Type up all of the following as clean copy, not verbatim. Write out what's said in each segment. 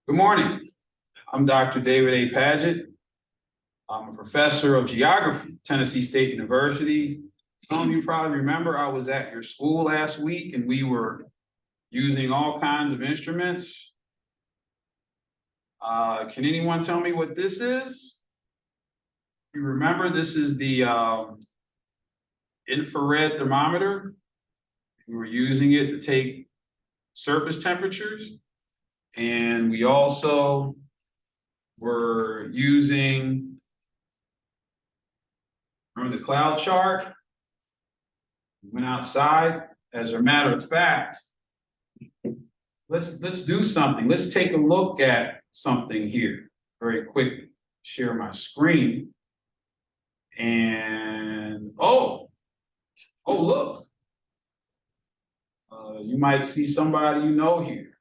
Good morning. I'm Dr. David A. Paget. I'm a professor of geography, Tennessee State University. Some of you probably remember I was at your school last week and we were using all kinds of instruments. Can anyone tell me what this is? You remember this is the infrared thermometer. We were using it to take surface temperatures. And we also were using, remember the cloud chart? We went outside. As a matter of fact, let's do something. Let's take a look at something here very quickly. Share my screen. And oh, look. You might see somebody you know here.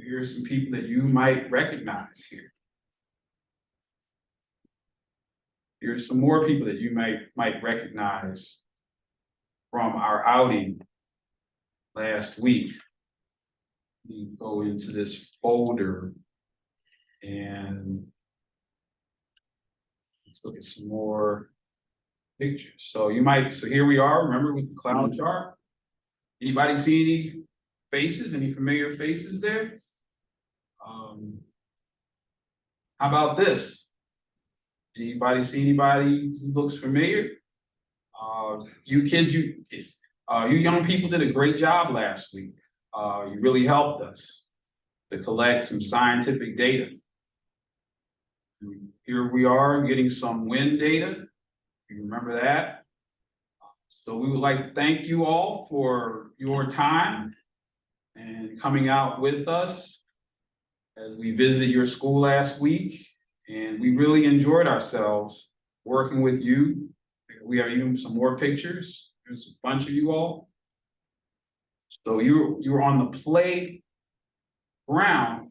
Here's some people that you might recognize here. Here's some more people that you might recognize from our outing last week. You go into this folder and let's look at some more pictures. So here we are, remember with the cloud chart. Anybody see any faces, any familiar faces there? How about this? Anybody see anybody who looks familiar? You kids, you young people did a great job last week. You really helped us to collect some scientific data. Here we are getting some wind data. You remember that? So we would like to thank you all for your time and coming out with us as we visited your school last week. And we really enjoyed ourselves working with you. We have even some more pictures. There's a bunch of you all. So you were on the playground,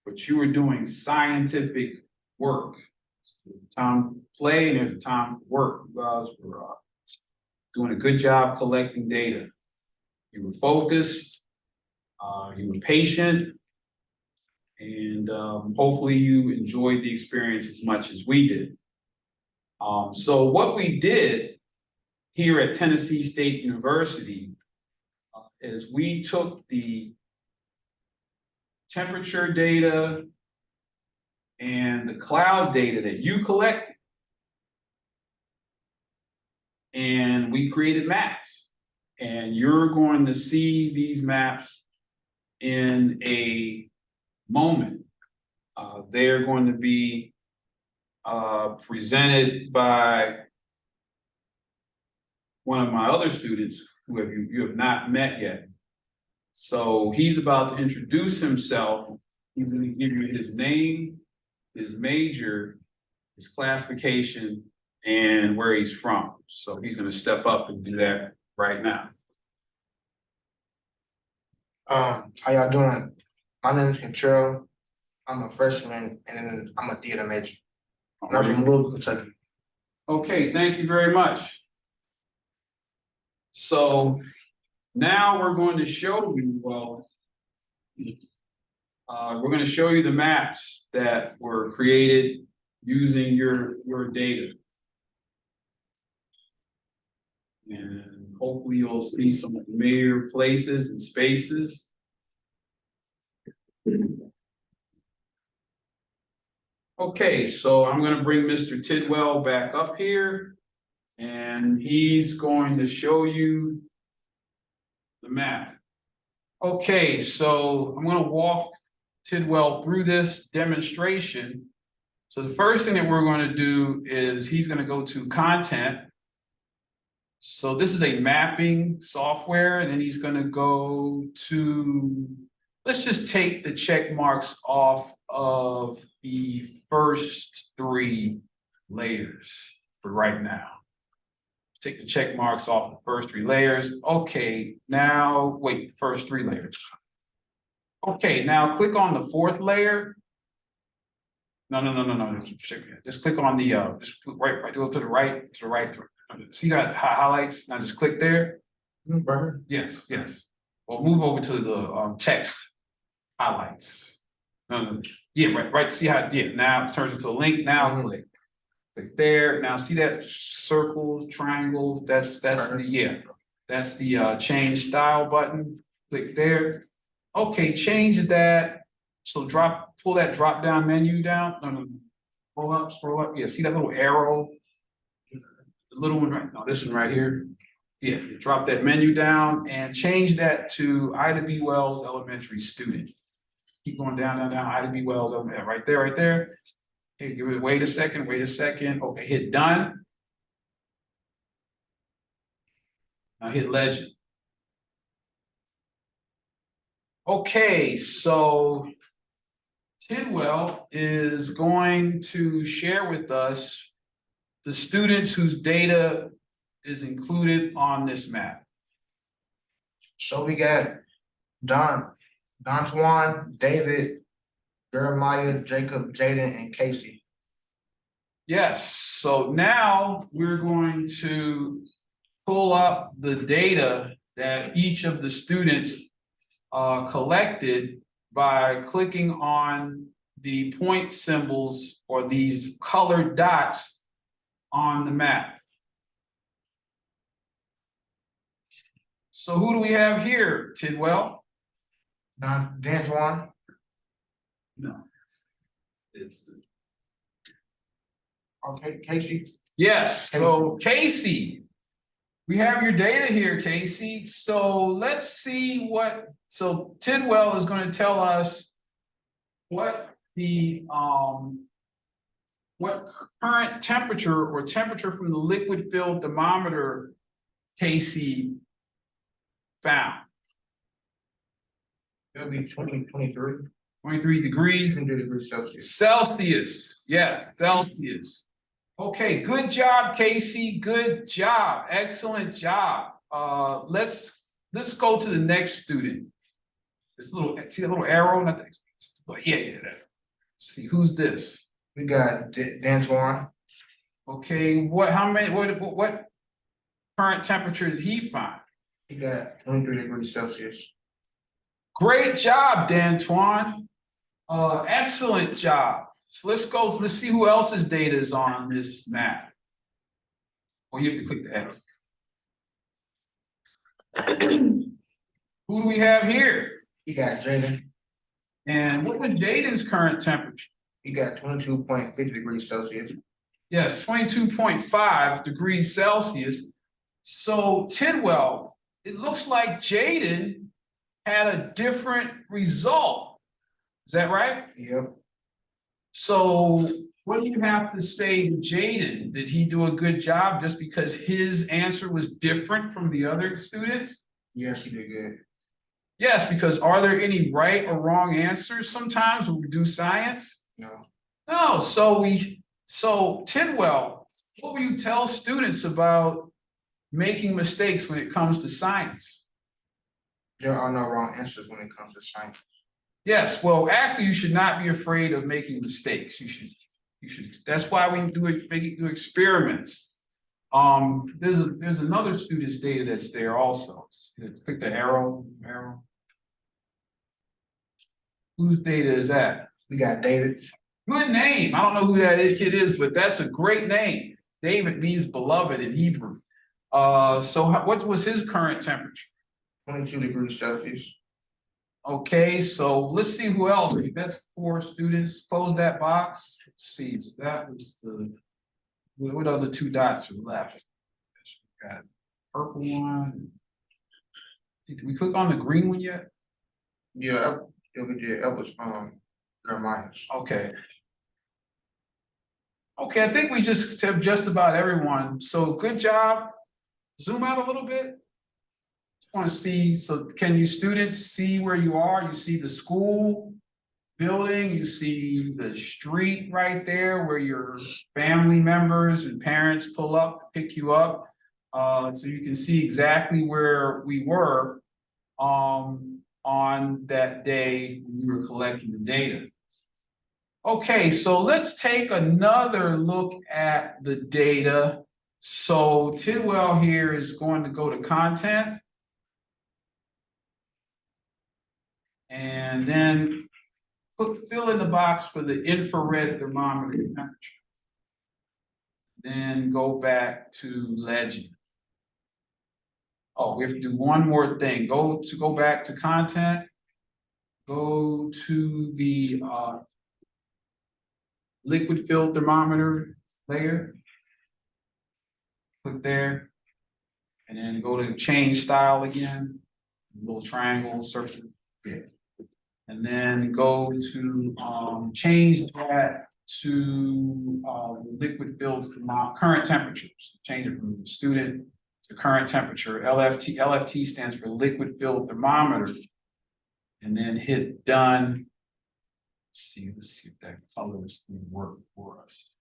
but you were doing scientific work. Time to play and there's time to work. You guys were doing a good job collecting data. You were focused, you were patient, and hopefully you enjoyed the experience as much as we did. So what we did here at Tennessee State University is we took the temperature data and the cloud data that you collected, and we created maps. And you're going to see these maps in a moment. They're going to be presented by one of my other students who you have not met yet. So he's about to introduce himself. He's going to give you his name, his major, his classification, and where he's from. So he's going to step up and do that right now. How y'all doing? My name is Contrell. I'm a freshman and I'm a theater major. I'm from Louisville, Kentucky. Okay, thank you very much. So now we're going to show you, we're going to show you the maps that were created using your data. And hopefully you'll see some familiar places and spaces. Okay, so I'm going to bring Mr. Tidwell back up here, and he's going to show you the map. Okay, so I'm going to walk Tidwell through this demonstration. So the first thing that we're going to do is he's going to go to content. So this is a mapping software, and then he's going to go to, let's just take the check marks off of the first 3 layers for right now. Let's take the check marks off the first 3 layers. Okay, now wait, first 3 layers. Okay, now click on the 4th layer. No. Just click on the just right, do it to the right, See that highlights? Now just click there. Right here. Yes. Well, move over to the text highlights. Yeah, right, see how, yeah, now it turns into a link, now click there, now see that circles, triangles, that's the, yeah. That's the change style button, click there. Okay, change that, so pull that drop down menu down, scroll up, yeah, see that little arrow? The little one, right, no, this one right here. Yeah, drop that menu down and change that to Ida B. Wells Elementary Student. Keep going down, Ida B. Wells, right there. Okay, wait a second, okay, hit done. Now hit legend. Okay, so Tidwell is going to share with us the students whose data is included on this map. So we got Dontuan, David, Jeremiah, Jacob, Jaden, and Casey. Yes, so now we're going to pull up the data that each of the students collected by clicking on the point symbols or these colored dots on the map. So who do we have here, Tidwell? D'Antoine. No, it's the. Okay, Casey. Yes, so Casey, we have your data here, Casey. So let's see so Tidwell is going to tell us what the what current temperature or temperature from the liquid filled thermometer Casey found. It'll be 23. 23 degrees. 23 degrees Celsius. Celsius, yes, Celsius. Okay, good job, Casey. Good job. Excellent job. Let's go to the next student. This little, see the little arrow? Not that, but yeah. Let's see, who's this? We got D'Antoine. Okay, what current temperature did he find? He got 23 degrees Celsius. Great job, D'Antoine. Excellent job. So let's see who else's data is on this map. Oh, you have to click the X. Who do we have here? He got Jaden. And what was Jaden's current temperature? He got 22.50 degrees Celsius. Yes, 22.5 degrees Celsius. So Tidwell, it looks like Jaden had a different result. Is that right? Yep. So what do you have to say to Jaden? Did he do a good job just because his answer was different from the other students? Yes, he did good. Yes, because are there any right or wrong answers sometimes when we do science? No. No, so Tidwell, what will you tell students about making mistakes when it comes to science? There are no wrong answers when it comes to science. Yes, well, actually, you should not be afraid of making mistakes. You should. That's why we do experiments. There's another student's data that's there also. Click the arrow. Whose data is that? We got David. Good name. I don't know who that kid is, but that's a great name. David means beloved in Hebrew. So what was his current temperature? 22 degrees Celsius. Okay, so let's see who else. That's 4 students. Close that box. Let's see. So that was what other 2 dots are left? We got purple one. Did we click on the green one yet? Yeah, that was Jeremiah's. Okay. Okay, I think we just have just about everyone. So good job. Zoom out a little bit. Just want to see, so can you students see where you are? You see the school building, you see the street right there where your family members and parents pull up, pick you up. So you can see exactly where we were on that day when we were collecting the data. Okay, so let's take another look at the data. So Tidwell here is going to go to content. And then fill in the box for the infrared thermometer temperature. Then go back to legend. Oh, we have to do one more thing. Go back to content. Go to the liquid filled thermometer layer. Click there. And then go to change style again. Little triangle, circle. Yeah. And then go to change that to liquid filled current temperatures. Change it from student to current temperature. LFT stands for liquid filled thermometer. And then hit done. Let's see if that color is going to work for us.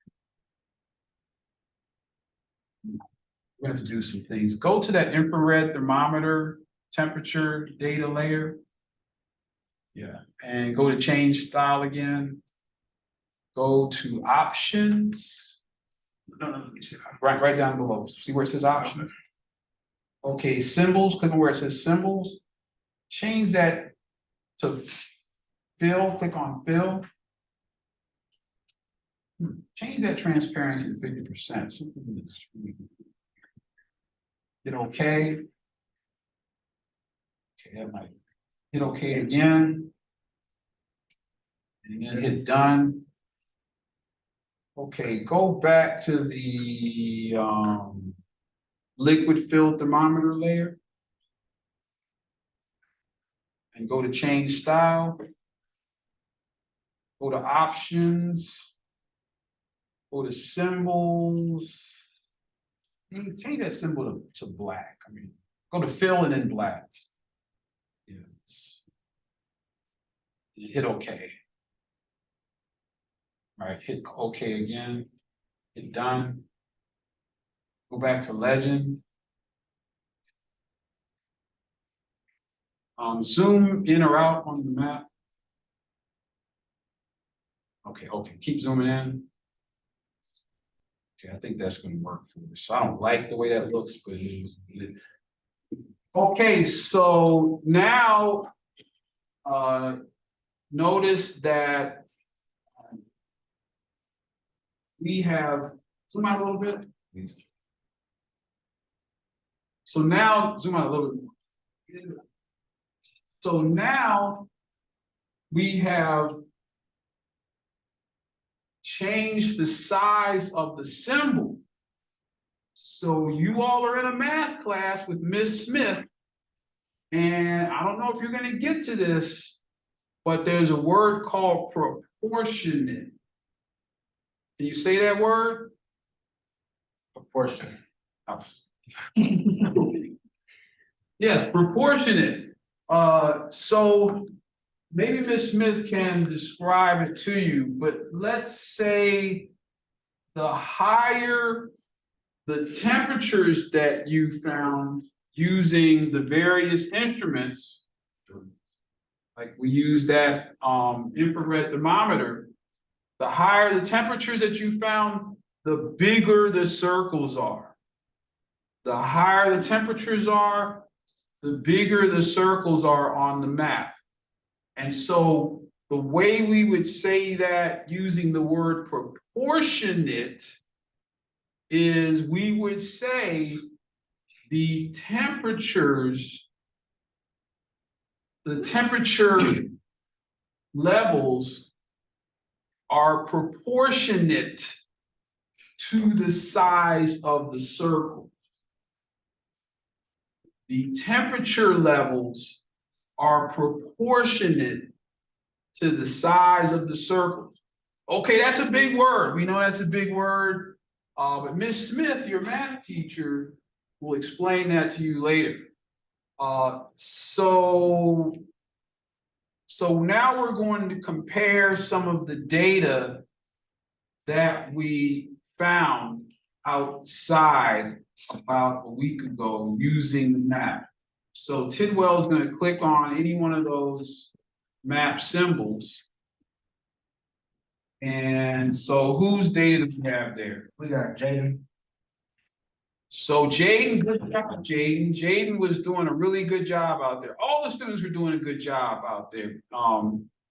We're going to have to do some things. Go to that infrared thermometer temperature data layer. Yeah, and go to change style again. Go to options. No, right down below. See where it says options? Okay, symbols, click on where it says symbols. Change that to fill, click on fill. Change that transparency to 50%. Hit okay. Okay, that might hit okay again. And then hit done. Okay, go back to the liquid filled thermometer layer. And go to change style. Go to options. Go to symbols. Change that symbol to black. I mean, go to fill and then black. Yes. Hit OK. All right, hit OK again. Hit done. Go back to legend. Zoom in or out on the map. Okay, keep zooming in. Okay, I think that's going to work for us. I don't like the way that looks, but okay, so now notice that we have, zoom out a little bit. So now, zoom out a little bit. So now we have changed the size of the symbol. So you all are in a math class with Ms. Smith, and I don't know if you're going to get to this, but there's a word called proportionate. Can you say that word? Proportion. Yes, proportionate. So maybe Ms. Smith can describe it to you, but let's say the higher the temperatures that you found using the various instruments, like we use that infrared thermometer, the higher the temperatures that you found, the bigger the circles are. The higher the temperatures are, the bigger the circles are on the map. And so the way we would say that using the word proportionate is we would say the temperature levels are proportionate to the size of the circle. The temperature levels are proportionate to the size of the circle. Okay, that's a big word. We know that's a big word. But Ms. Smith, your math teacher, will explain that to you later. So now we're going to compare some of the data that we found outside about a week ago using the map. So Tidwell is going to click on any one of those map symbols. And so whose data do we have there? We got Jaden. So Jaden, good job, Jaden. Jaden was doing a really good job out there. All the students were doing a good job out there.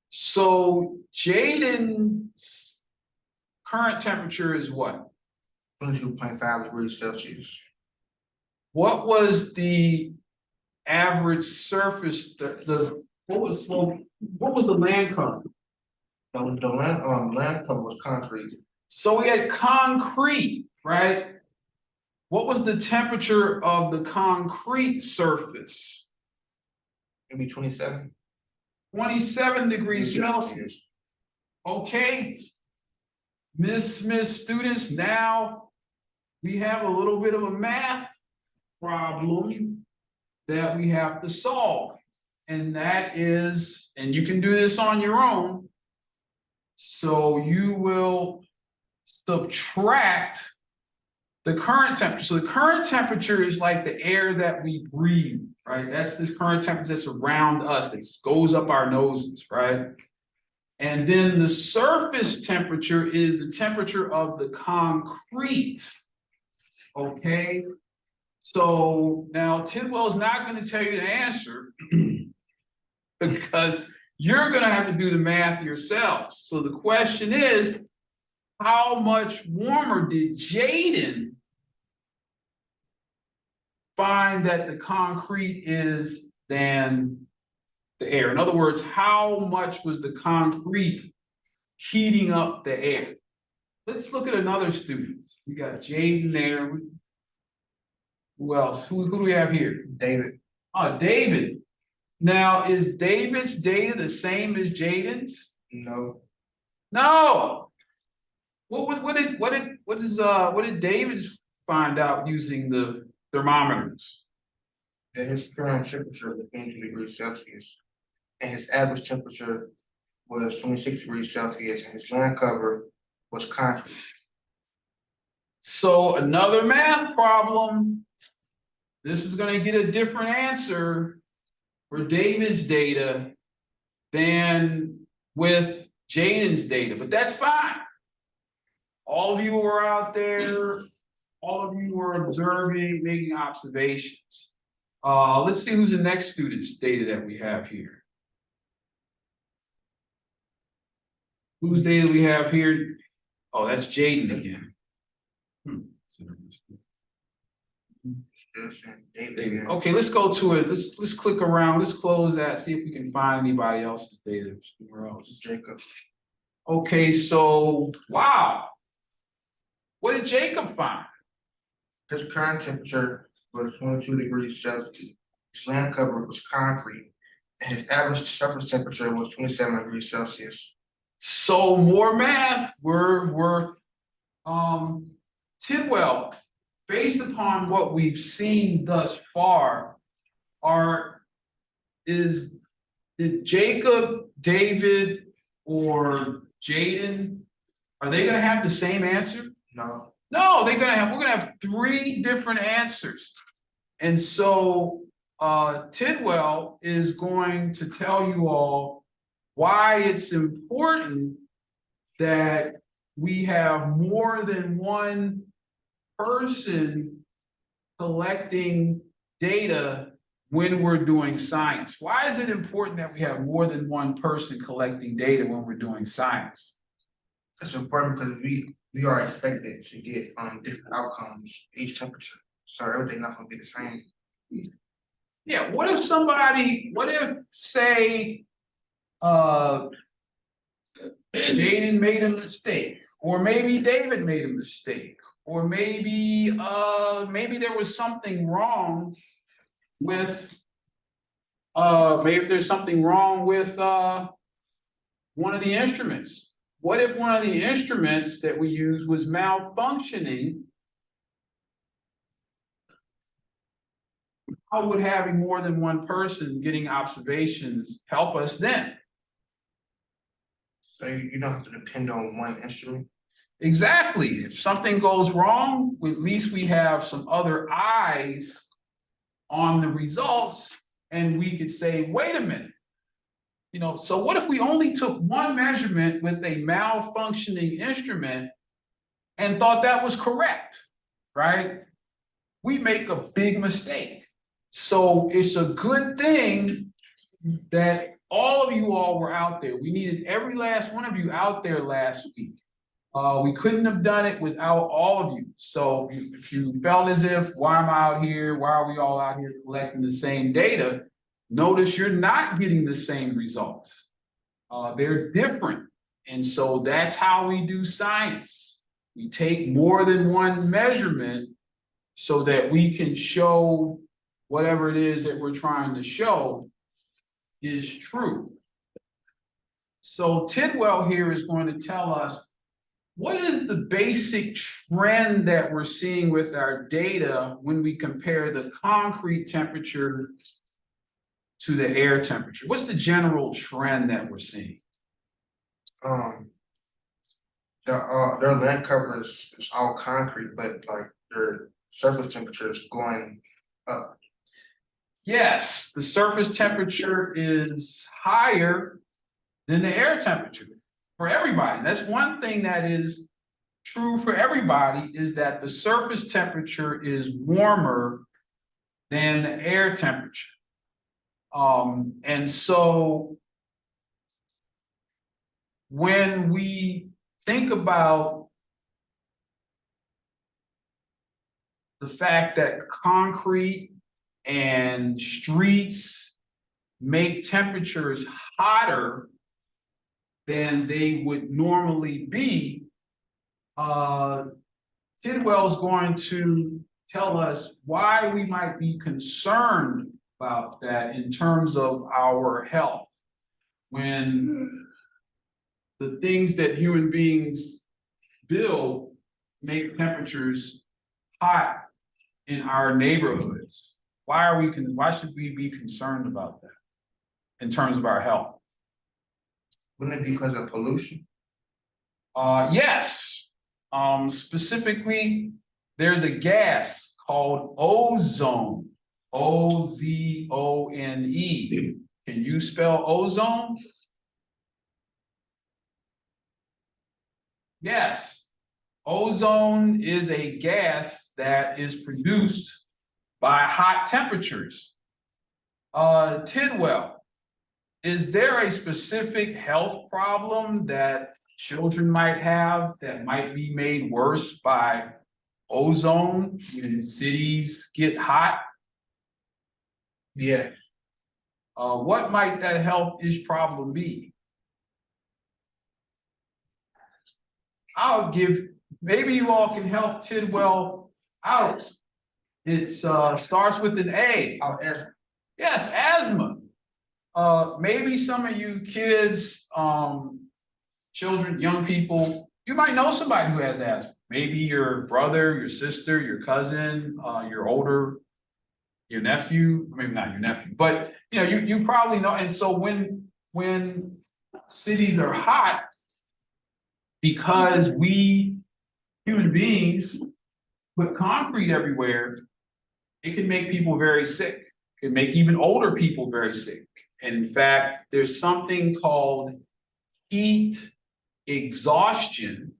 So Jaden's current temperature is what? 22.5 degrees Celsius. What was the average surface, what was the land cover? The land cover was concrete. So we had concrete, right? What was the temperature of the concrete surface? Maybe 27. 27 degrees Celsius. Okay. Ms. Smith students, now we have a little bit of a math problem that we have to solve. And that is, and you can do this on your own. So you will subtract the current temperature. So the current temperature is like the air that we breathe, right? That's the current temperature that's around us, that goes up our noses, right? And then the surface temperature is the temperature of the concrete, okay? So now Tidwell is not going to tell you the answer because you're going to have to do the math yourselves. So the question is, how much warmer did Jaden find that the concrete is than the air? In other words, how much was the concrete heating up the air? Let's look at another student. We got Jaden there. Who else? Who do we have here? David. Oh, David. Now, is David's data the same as Jaden's? No. No. What did David's find out using the thermometers? And his current temperature was 22 degrees Celsius. And his average temperature was 26 degrees Celsius, and his land cover was concrete. So another math problem. This is going to get a different answer for David's data than with Jaden's data, but that's fine. All of you were out there, all of you were observing, making observations. Let's see who's the next student's data that we have here. Whose data we have here? Oh, that's Jaden again. David. Okay, let's go to it. Let's click around. Let's close that. See if we can find anybody else's data somewhere else. Jacob. Okay, so wow. What did Jacob find? His current temperature was 22 degrees Celsius. His land cover was concrete, and his average surface temperature was 27 degrees Celsius. So more math. We're Tidwell, based upon what we've seen thus far, did Jacob, David, or Jaden, are they gonna have the same answer? No. No, we're gonna have three different answers. And so Tidwell is going to tell you all why it's important that we have more than one person collecting data when we're doing science. Why is it important that we have more than one person collecting data when we're doing science? It's important because we are expected to get different outcomes each temperature. So everything not gonna be the same. Yeah, what if say Jaden made a mistake, or maybe David made a mistake, or maybe there was something wrong with maybe there's something wrong with one of the instruments. What if one of the instruments that we use was malfunctioning? How would having more than one person getting observations help us then? So you don't have to depend on one instrument. Exactly. If something goes wrong, at least we have some other eyes on the results, and we could say, wait a minute. So what if we only took one measurement with a malfunctioning instrument and thought that was correct, right? We make a big mistake. So it's a good thing that all of you all were out there. We needed every last one of you out there last week. We couldn't have done it without all of you. So if you felt as if, why am I out here? Why are we all out here collecting the same data? Notice you're not getting the same results. They're different. And so that's how we do science. We take more than one measurement so that we can show whatever it is that we're trying to show is true. So Tidwell here is going to tell us what is the basic trend that we're seeing with our data when we compare the concrete temperature to the air temperature? What's the general trend that we're seeing? Their land cover is all concrete, but like their surface temperature is going up. Yes, the surface temperature is higher than the air temperature for everybody. That's one thing that is true for everybody, is that the surface temperature is warmer than the air temperature. And so when we think about the fact that concrete and streets make temperatures hotter than they would normally be, Tidwell's going to tell us why we might be concerned about that in terms of our health. When the things that human beings build make temperatures hot in our neighborhoods, why should we be concerned about that in terms of our health? Wouldn't it be because of pollution? Yes. Specifically, there's a gas called ozone, O-Z-O-N-E. Can you spell ozone? Yes. Ozone is a gas that is produced by hot temperatures. Tidwell, is there a specific health problem that children might have that might be made worse by ozone when cities get hot? Yeah. What might that health issue problem be? Maybe you all can help Tidwell out. It starts with an A. Asthma. Yes, asthma. Maybe some of you kids, children, young people, you might know somebody who has asthma. Maybe your brother, your sister, your cousin, your nephew, maybe not your nephew, but you probably know. And so when cities are hot, because we human beings put concrete everywhere, it can make people very sick. It can make even older people very sick. And in fact, there's something called heat exhaustion,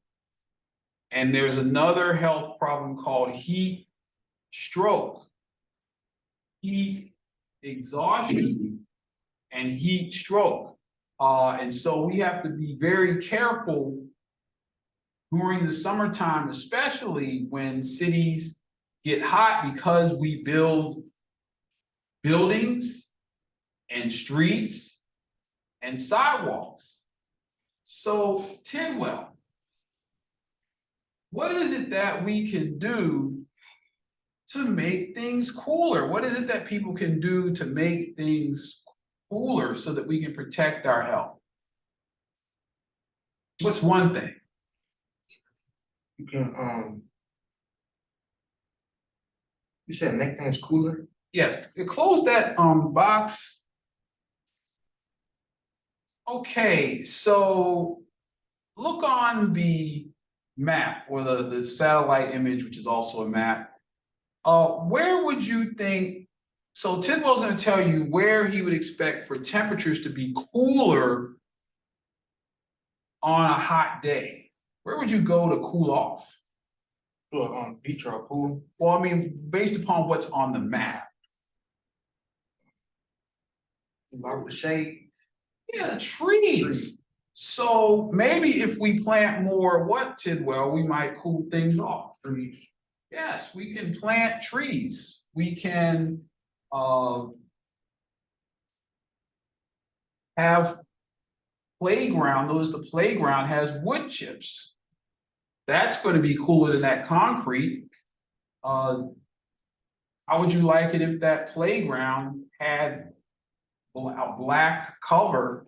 and there's another health problem called heat stroke. Heat exhaustion and heat stroke. And so we have to be very careful during the summertime, especially when cities get hot, because we build buildings and streets and sidewalks. So, Tidwell, what is it that we can do to make things cooler? What is it that people can do to make things cooler so that we can protect our health? What's one thing? You can you said make things cooler? Yeah, close that box. Okay, so look on the map, or the satellite image, which is also a map. Where would you think, so Tidwell's going to tell you where he would expect for temperatures to be cooler on a hot day. Where would you go to cool off? To a beach or a pool? Well, I mean, based upon what's on the map. I would say Yeah, trees. So maybe if we plant more what, Tidwell, we might cool things off. Trees. Yes, we can plant trees. We can have playground. Notice the playground has wood chips. That's going to be cooler than that concrete. How would you like it if that playground had a black cover,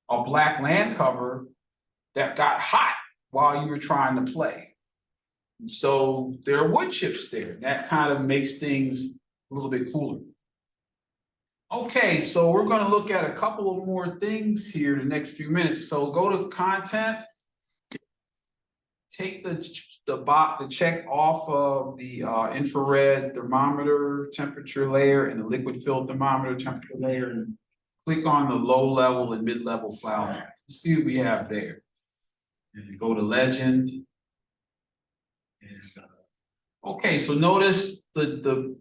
a black land cover that got hot while you were trying to play? And so there are wood chips there. That kind of makes things a little bit cooler. Okay, so we're going to look at a couple of more things here in the next few minutes. So go to content. Take the check off of the infrared thermometer temperature layer and the liquid filled thermometer temperature layer, and click on the low level and mid level cloud. Let's see what we have there. And go to legend. And, okay, so notice the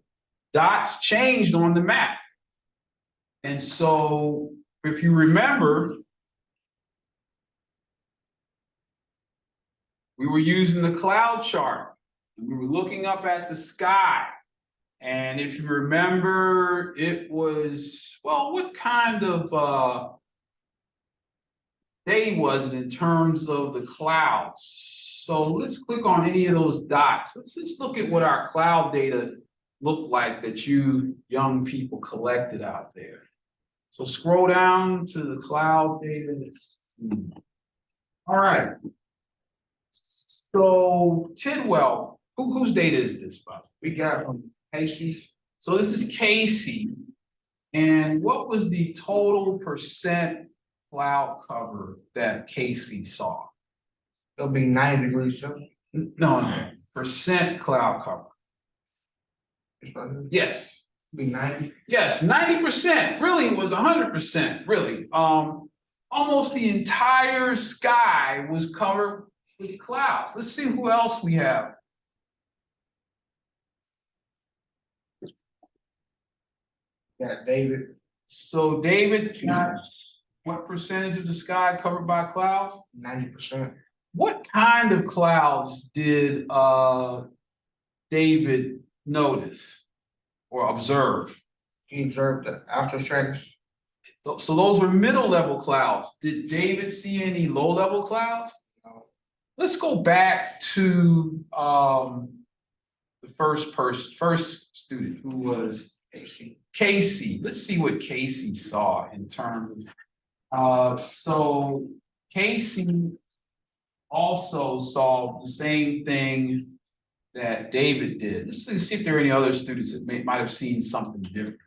dots changed on the map. And so if you remember, we were using the cloud chart. We were looking up at the sky. And if you remember, it was, well, what kind of day was it in terms of the clouds? So let's click on any of those dots. Let's just look at what our cloud data looked like that you young people collected out there. So scroll down to the cloud data. All right. So Tidwell, whose data is this, by the way? We got Casey. So this is Casey. And what was the total percent cloud cover that Casey saw? It'll be 90 degrees Celsius. No, percent cloud cover. Yes. It'll be 90. Yes, 90%. Really, it was 100%. Really, almost the entire sky was covered with clouds. Let's see who else we have. Got David. So David got what percentage of the sky covered by clouds? 90%. What kind of clouds did David notice or observe? He observed the altostratus. So those were middle level clouds. Did David see any low level clouds? No. Let's go back to the first student, who was Casey. Casey. Let's see what Casey saw in terms of so Casey also saw the same thing that David did. Let's see if there are any other students that might have seen something different.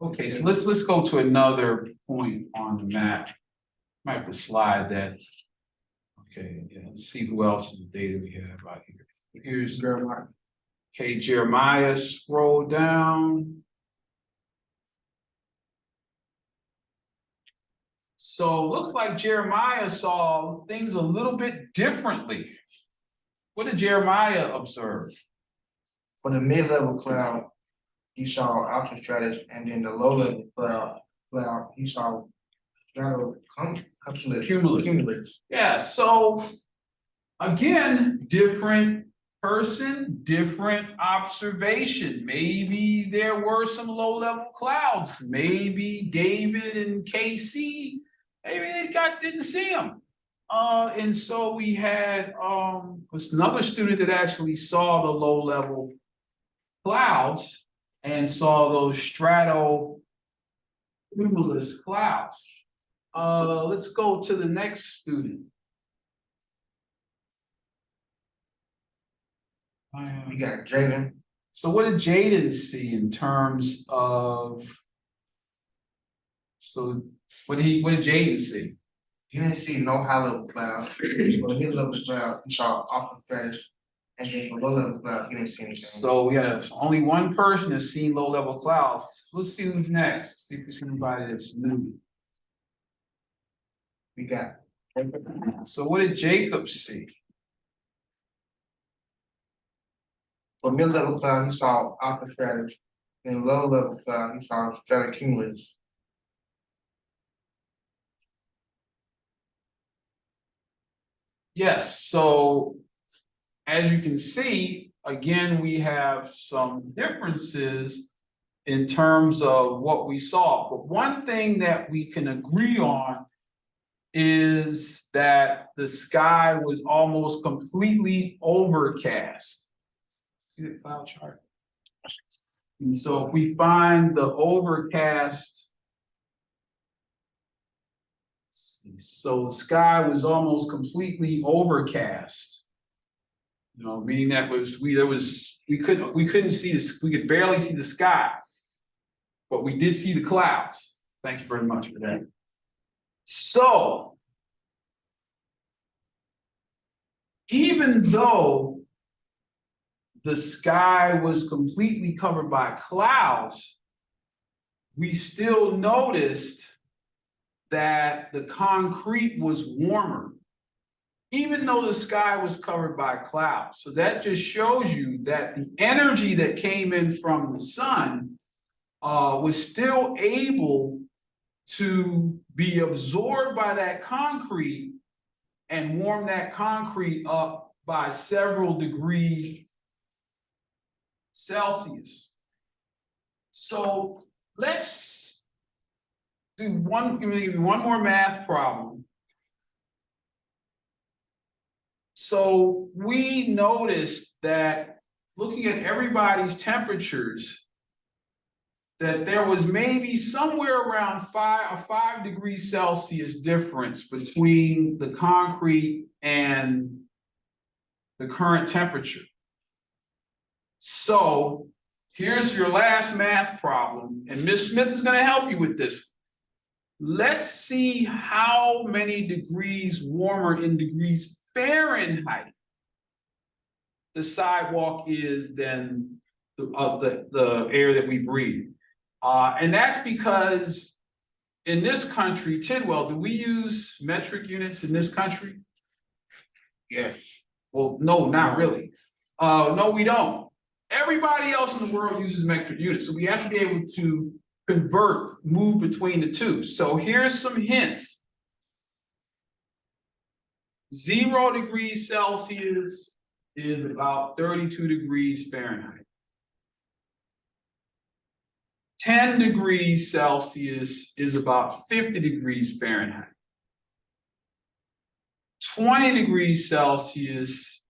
Okay, so let's go to another point on the map. Might have to slide that. Okay, yeah, let's see who else's data we have out here. Here's Jeremiah. Okay, Jeremiah, scroll down. So looks like Jeremiah saw things a little bit differently. What did Jeremiah observe? For the mid-level cloud, he saw altostratus, and then the low-level cloud, he saw cumulus. Yeah, so again, different person, different observation. Maybe there were some low-level clouds. Maybe David and Casey, maybe they didn't see them. And so we had another student that actually saw the low-level clouds and saw those stratocumulus clouds. Let's go to the next student. We got Jaden. So what did Jaden see in terms of? So what did Jaden see? He didn't see no high-level clouds. For the mid-level cloud, he saw altostratus, and then the low-level cloud, he didn't see anything. So we had only one person has seen low-level clouds. Let's see who's next. See if we see anybody that's new. We got. So what did Jacob see? For mid-level cloud, he saw alpha-stratus. In low-level cloud, he saw stratocumulus. Yes, so as you can see, again, we have some differences in terms of what we saw. But one thing that we can agree on is that the sky was almost completely overcast. See the cloud chart? And so if we find the overcast, so the sky was almost completely overcast. You know, meaning that we couldn't see this, we could barely see the sky, but we did see the clouds. Thank you very much for that. So even though the sky was completely covered by clouds, we still noticed that the concrete was warmer, even though the sky was covered by clouds. So that just shows you that the energy that came in from the sun was still able to be absorbed by that concrete and warm that concrete up by several degrees Celsius. So let's do one more math problem. So we noticed that looking at everybody's temperatures, that there was maybe somewhere around 5 degrees Celsius difference between the concrete and the current temperature. So here's your last math problem, and Ms. Smith is going to help you with this. Let's see how many degrees warmer in degrees Fahrenheit the sidewalk is than the air that we breathe. And that's because in this country, Tidwell, do we use metric units in this country? Yes. Well, no, not really. No, we don't. Everybody else in the world uses metric units, so we have to be able to move between the two. So here's some hints. 0 degrees Celsius is about 32 degrees Fahrenheit. 10 degrees Celsius is about 50 degrees Fahrenheit. 20 degrees Celsius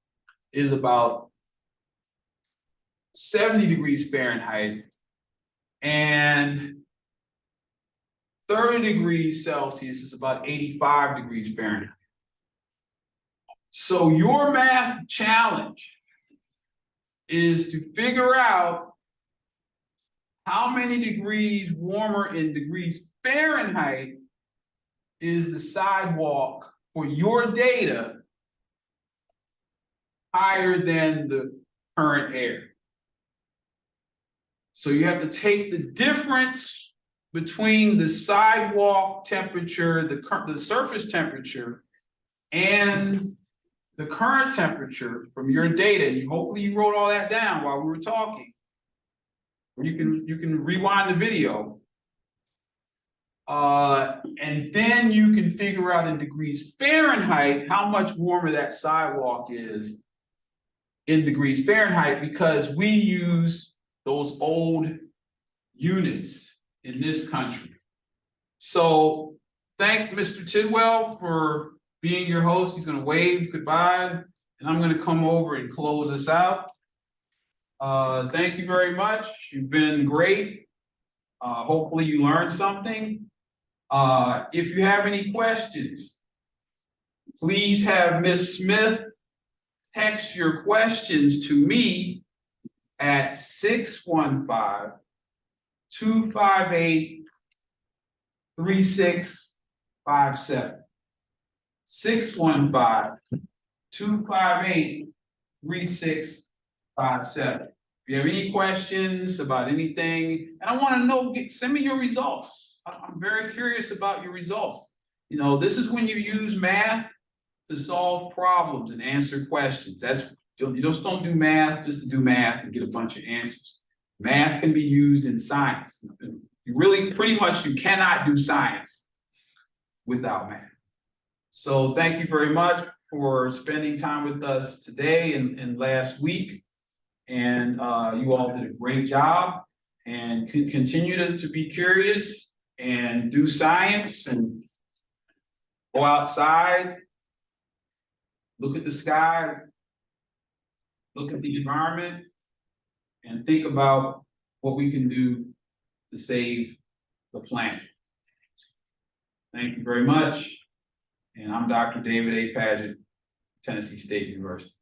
is about 70 degrees Fahrenheit. And 30 degrees Celsius is about 85 degrees Fahrenheit. So your math challenge is to figure out how many degrees warmer in degrees Fahrenheit is the sidewalk for your data higher than the current air. So you have to take the difference between the sidewalk temperature, the surface temperature, and the current temperature from your data. And hopefully you wrote all that down while we were talking. Or you can rewind the video. And then you can figure out in degrees Fahrenheit how much warmer that sidewalk is in degrees Fahrenheit, because we use those old units in this country. So thank Mr. Tidwell for being your host. He's going to wave goodbye, and I'm going to come over and close this out. Thank you very much. You've been great. Hopefully you learned something. If you have any questions, please have Ms. Smith text your questions to me at 615-258-3657. 615-258-3657. If you have any questions about anything, and I want to know, send me your results. I'm very curious about your results. You know, this is when you use math to solve problems and answer questions. That's You just don't do math just to do math and get a bunch of answers. Math can be used in science. You really, pretty much, you cannot do science without math. So thank you very much for spending time with us today and last week. And you all did a great job, and continue to be curious and do science and go outside, look at the sky, look at the environment, and think about what we can do to save the planet. Thank you very much. And I'm Dr. David A. Padgett, Tennessee State University.